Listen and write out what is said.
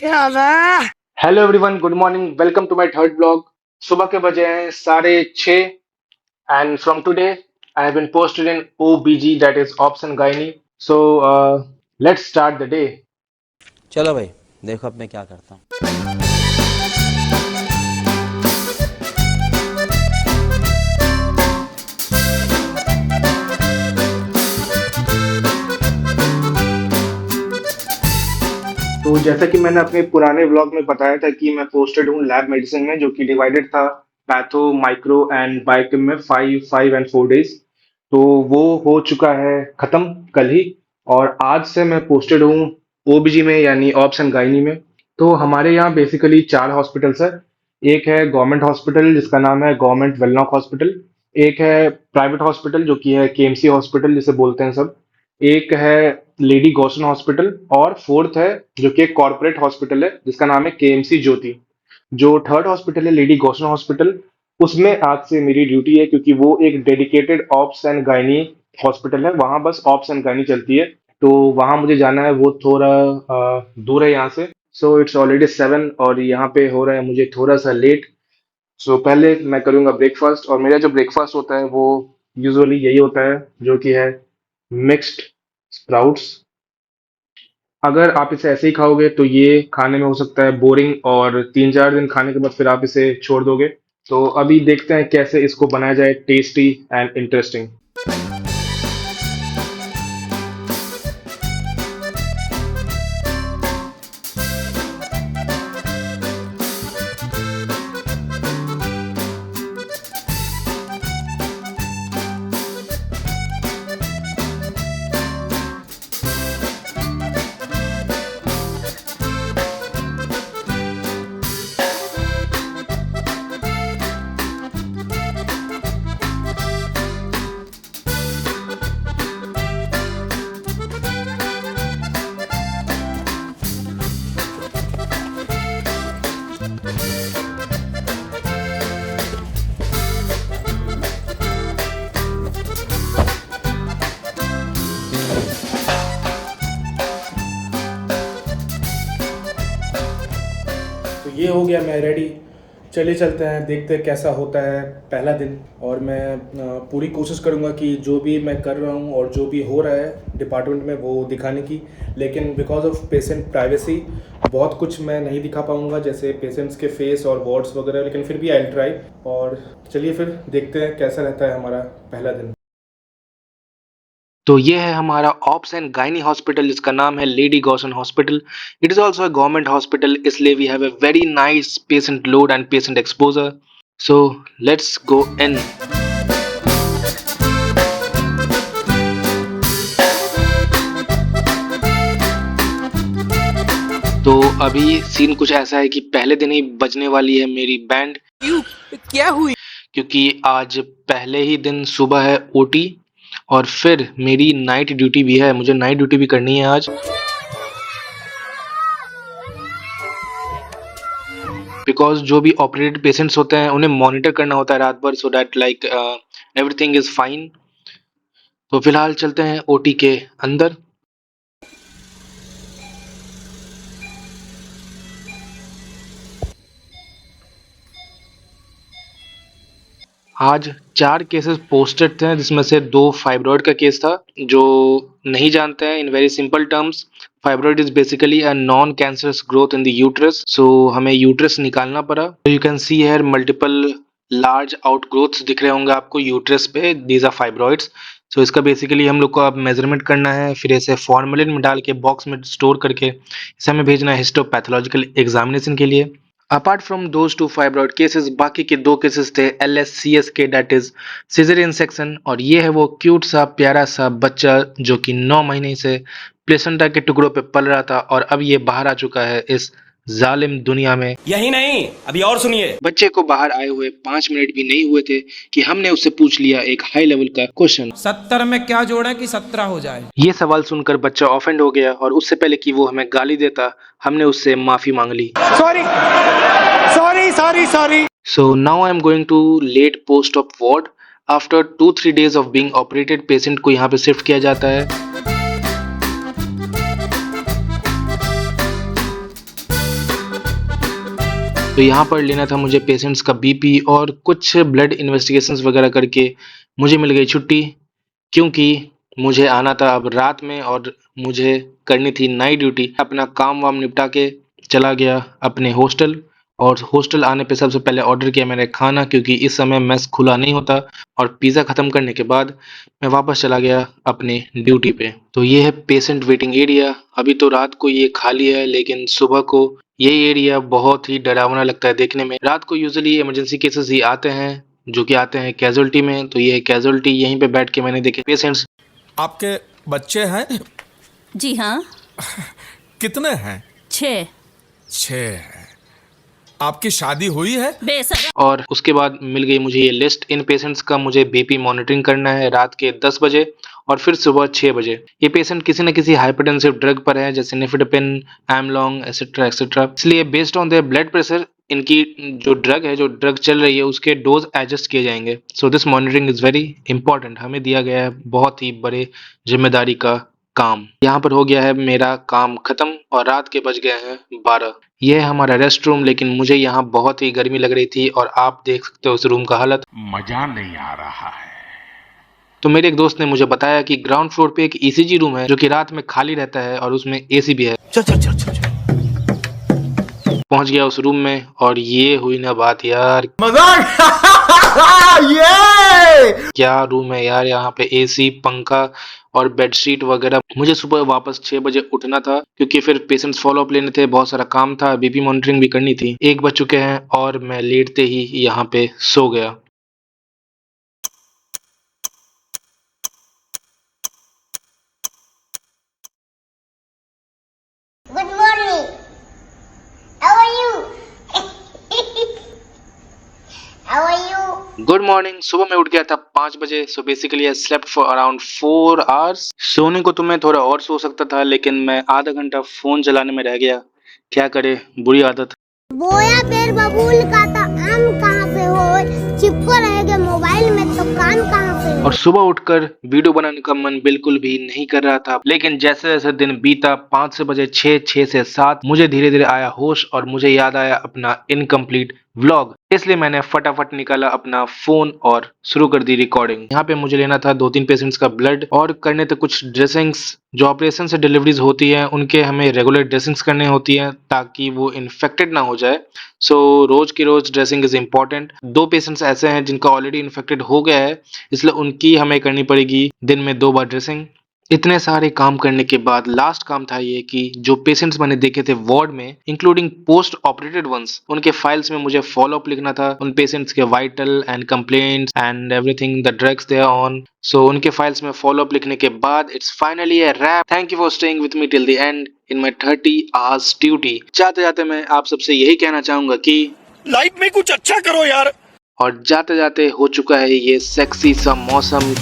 क्या है? Hello everyone, good morning, welcome to my third blog. सुबह के बजे हैं 6:30 and from today I have been posted in OBG, that is obs and gynae. So let's start the day. चलो भाई, देखो अब मैं क्या करता हूँ। तो जैसा कि मैंने अपने पुराने ब्लॉग में बताया था कि मैं पोस्टेड हूँ लैब मेडिसिन में, जो कि डिवाइडेड था पैथो, माइक्रो एंड बायोकेम में 5 एंड 4 डेज। तो वो हो चुका है खत्म कल ही, और आज से मैं पोस्टेड हूँ ओबीजी में, यानी ऑब्स एंड गायनी में। तो हमारे यहाँ बेसिकली 4 हॉस्पिटल्स है। एक है गवर्नमेंट हॉस्पिटल जिसका नाम है गवर्नमेंट वेलनॉक हॉस्पिटल। एक है प्राइवेट हॉस्पिटल जो कि है केएमसी हॉस्पिटल जिसे बोलते हैं सब। एक है लेडी गौसन हॉस्पिटल, और फोर्थ है जो कि एक कॉर्पोरेट हॉस्पिटल है जिसका नाम है केएमसी ज्योति। जो थर्ड हॉस्पिटल है लेडी गौसन हॉस्पिटल, उसमें आज से मेरी ड्यूटी है, क्योंकि वो एक dedicated ops and gynae hospital है। वहां बस ऑप्स एंड गायनी चलती है, तो वहां मुझे जाना है। वो थोड़ा दूर है यहाँ से। सो इट्स ऑलरेडी 7 और यहाँ पे हो रहा है मुझे थोड़ा सा लेट। सो पहले मैं करूँगा ब्रेकफास्ट, और मेरा जो ब्रेकफास्ट होता है वो यूजुअली यही होता है, जो कि है मिक्स्ड स्प्राउट्स। अगर आप इसे ऐसे ही खाओगे तो ये खाने में हो सकता है बोरिंग, और 3-4 दिन खाने के बाद फिर आप इसे छोड़ दोगे। तो अभी देखते हैं कैसे इसको बनाया जाए टेस्टी एंड इंटरेस्टिंग। तो ये हो गया, मैं रेडी। चलिए चलते हैं, देखते हैं कैसा होता है पहला दिन। और मैं पूरी कोशिश करूँगा कि जो भी मैं कर रहा हूँ और जो भी हो रहा है डिपार्टमेंट में वो दिखाने की। लेकिन बिकॉज ऑफ पेशेंट प्राइवेसी बहुत कुछ मैं नहीं दिखा पाऊँगा, जैसे पेशेंट्स के फेस और वार्ड्स वगैरह। लेकिन फिर भी आई ट्राई। और चलिए फिर देखते हैं कैसा रहता है हमारा पहला दिन। तो ये है हमारा ऑप्स एंड गायनी हॉस्पिटल जिसका नाम है lady Goschen hospital. It is also a government hospital, इसलिए we have a very nice patient load and patient exposure. So let's go in. तो अभी सीन कुछ ऐसा है कि पहले दिन ही बजने वाली है मेरी बैंड। क्या हुई? क्योंकि आज पहले ही दिन सुबह है ओटी, और फिर मेरी नाइट ड्यूटी भी है। मुझे नाइट ड्यूटी भी करनी है आज, बिकॉज जो भी ऑपरेटेड पेशेंट्स होते हैं उन्हें मॉनिटर करना होता है रात भर, so that like everything is fine. तो फिलहाल चलते हैं ओटी के अंदर। आज 4 केसेस पोस्टेड थे, जिसमें से 2 फाइब्रॉइड का केस था। जो नहीं जानते हैं, in very simple terms, fibroid is basically a non cancerous growth in the uterus. So हमें यूट्रस निकालना पड़ा। You can see here multiple large outgrowths दिख रहे होंगे आपको यूट्रस पे। These are fibroids. सो इसका बेसिकली हम लोग को अब मेजरमेंट करना है, फिर इसे फॉर्मेलिन में डाल के बॉक्स में स्टोर करके इसे हमें भेजना है हिस्टोपैथोलॉजिकल एग्जामिनेशन के लिए। Apart from those 2 fibroid cases, बाकी के 2 केसेस थे LSCS के, डेट इज सिजेरियन सेक्शन। और ये है वो क्यूट सा प्यारा सा बच्चा जो कि 9 महीने से प्लेसेंटा के टुकड़ों पे पल रहा था, और अब ये बाहर आ चुका है इस जालिम दुनिया में। यही नहीं, अभी और सुनिए। बच्चे को बाहर आए हुए 5 मिनट भी नहीं हुए थे कि हमने उससे पूछ लिया एक हाई लेवल का क्वेश्चन। 70 में क्या जोड़े कि 17 हो जाए? ये सवाल सुनकर बच्चा ऑफेंड हो गया, और उससे पहले कि वो हमें गाली देता, हमने उससे माफी मांग ली। Sorry sorry sorry. So now I am going to late post op ward. After 2-3 days of being operated, patient को यहाँ पे शिफ्ट किया जाता है। तो यहाँ पर लेना था मुझे पेशेंट्स का बीपी और कुछ ब्लड इन्वेस्टिगेशंस वगैरह करके मुझे मिल गई छुट्टी, क्योंकि मुझे आना था अब रात में और मुझे करनी थी नाइट ड्यूटी। अपना काम वाम निपटा के चला गया अपने हॉस्टल, और हॉस्टल आने पे सबसे पहले ऑर्डर किया मैंने खाना, क्योंकि इस समय मेस खुला नहीं होता। और पिज़्ज़ा ख़त्म करने के बाद मैं वापस चला गया अपने ड्यूटी पे। तो ये है पेशेंट वेटिंग एरिया। अभी तो रात को ये खाली है, लेकिन सुबह को ये एरिया बहुत ही डरावना लगता है देखने में। रात को यूजुअली इमरजेंसी केसेस ही आते हैं, जो कि आते हैं कैजुअल्टी में। तो ये है कैजुअल्टी, यहीं पे बैठ के मैंने देखे पेशेंट्स। आपके बच्चे हैं? जी हाँ, कितने हैं? 6। 6 हैं। आपकी शादी हुई है? बेसर और उसके बाद मिल गई मुझे ये लिस्ट। इन पेशेंट्स का मुझे बीपी मॉनिटरिंग करना है रात के 10 बजे और फिर सुबह 6 बजे। ये पेशेंट किसी न किसी हाइपरटेंसिव ड्रग पर है, जैसे निफेडिपिन, एमलॉन्ग, एक्सेट्रा एक्सेट्रा। इसलिए based on their blood pressure इनकी जो ड्रग चल रही है उसके डोज एडजस्ट किए जाएंगे। So this monitoring is very important. हमें दिया गया है बहुत ही बड़े जिम्मेदारी का काम। यहाँ पर हो गया है मेरा काम खत्म और रात के बज गए हैं 12। यह है हमारा रेस्ट रूम, लेकिन मुझे यहाँ बहुत ही गर्मी लग रही थी और आप देख सकते हो उस रूम का हालत। मजा नहीं आ रहा है। तो मेरे एक दोस्त ने मुझे बताया कि ग्राउंड फ्लोर पे एक ईसीजी रूम है जो कि रात में खाली रहता है और उसमें एसी भी है। चल। पहुंच गया उस रूम में और ये हुई ना बात यार, क्या रूम है यार। यहाँ पे एसी, पंखा और बेडशीट वगैरह। मुझे सुबह वापस 6 बजे उठना था, क्योंकि फिर पेशेंट्स फॉलोअप लेने थे, बहुत सारा काम था, बीपी मॉनिटरिंग भी करनी थी। 1 बज चुके हैं और मैं लेटते ही यहाँ पे सो गया। Good morning. How are you? How are you? Good morning. सुबह मैं उठ गया था 5 बजे। So basically I slept for around 4 hours. सोने को तो मैं थोड़ा और सो सकता था, लेकिन मैं आधा घंटा फोन चलाने में रह गया। क्या करे, बुरी आदत। बोया पेड़ बबूल का तो आम कहाँ से हो? चिपको रहेगा मोबाइल में तो कान कहाँ से हो? और सुबह उठकर वीडियो बनाने का मन बिल्कुल भी नहीं कर रहा था, लेकिन जैसे जैसे दिन बीता 5 से बजे 6, 6 से 7 मुझे धीरे धीरे आया होश और मुझे याद आया अपना इनकम्प्लीट व्लॉग। इसलिए मैंने फटाफट निकाला अपना फोन और शुरू कर दी रिकॉर्डिंग। यहाँ पे मुझे लेना था 2-3 पेशेंट्स का ब्लड और करने थे कुछ ड्रेसिंग्स। जो ऑपरेशन से डिलीवरीज होती हैं उनके हमें रेगुलर ड्रेसिंग्स करने होती हैं ताकि वो इन्फेक्टेड ना हो जाए। सो रोज की रोज ड्रेसिंग इज इम्पॉर्टेंट। 2 पेशेंट्स ऐसे हैं जिनका ऑलरेडी इन्फेक्टेड हो गया है, इसलिए उनकी हमें करनी पड़ेगी दिन में 2 बार ड्रेसिंग। इतने सारे काम करने के बाद लास्ट काम था ये कि जो पेशेंट्स मैंने देखे थे वार्ड में, इंक्लूडिंग पोस्ट ऑपरेटेड वंस, उनके फाइल्स में मुझे फॉलो अप लिखना था। उन पेशेंट्स के vital and complaints and everything, the drugs they are on. So उनके फाइल्स में फॉलो अप लिखने के बाद it's finally a wrap. Thank you for staying with me till the end in my 30 hours duty. जाते जाते मैं आप सबसे यही कहना चाहूंगा कि लाइफ में कुछ अच्छा करो यार। और जाते जाते हो चुका है ये सेक्सी सा मौसम।